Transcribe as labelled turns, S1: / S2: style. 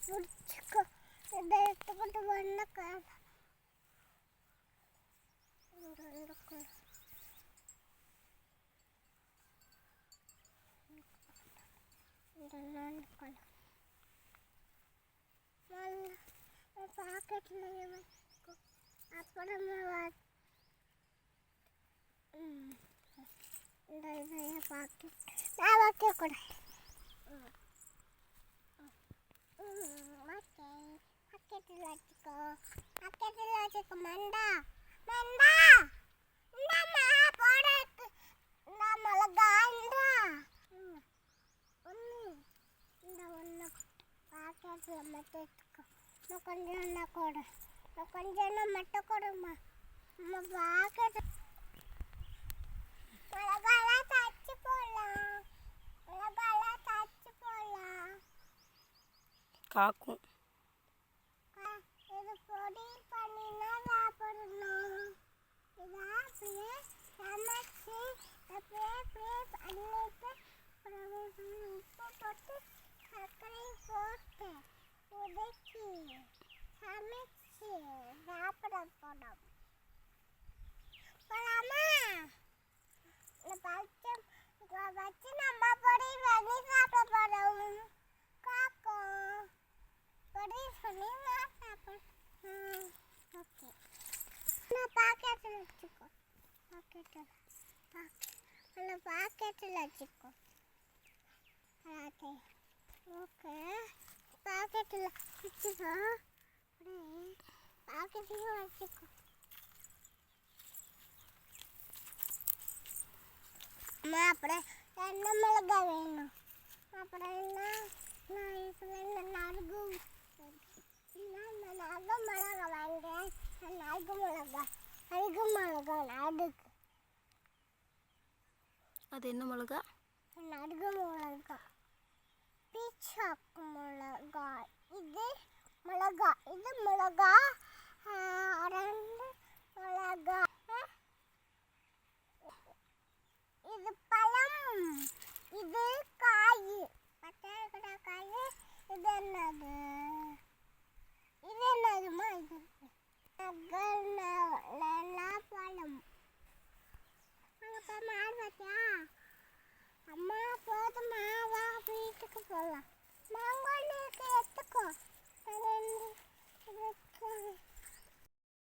S1: பிடிச்சிக்கோ இதை எடுத்துக்கிட்டு வந்தக்கார பாக்கெட்ல அப்புறமா இந்த இதைய பாக்கெட் நான் வைக்க கூட பாக்கெட்டில் வச்சுக்கோ மண்டா மண்டா இந்தாம்மா போடுறதுக்கு இந்த மிளகா இந்த ஒன்று பாக்கெட்டில் மட்டும் எடுத்துக்கோ நான் கொஞ்சம் கூட நான் கொஞ்சம் மட்டும் கொடுமா நம்ம பாக்கெட் மிளகாலாம் தச்சு போடலாம் மிளகாலாம் தச்சு போடலாம்
S2: காக்கும்
S1: இது பொடி பண்ணினா சாப்பிடணும் இதை அப்படியே சமைச்சு அப்படியே பண்ணிட்டு உப்பு போட்டு சர்க்கரை போட்டு உதக்கி சமைச்சு சாப்பிட போனோம் போலாமா இந்த பச்சை வச்சு நம்ம பொடி பண்ணி சாப்பிட போறோம் காக்கும் பொடி பண்ணி நான் சாப்பிடுறேன் ஓகே நான் பாக்கெட்டில் வச்சுக்கோ பாக்கெட்டில் வச்சுக்கோ ஓகே பாக்கெட்டில் வச்சுக்கோ பாக்கெட்டில் வச்சுக்கோ அப்புறம் என்ன மிளகா வேணும் அப்புறம் என்ன நான் இப்போ இந்த நறுகு மிளகா வாங்க நறுகு மிளகா நடுக்கு
S2: அது என்ன மிளகா
S1: நறுகு மிளகா பீச்சாக்கு மிளகா இது மிளகா ரெண்டு மிளகா இது பழம் இது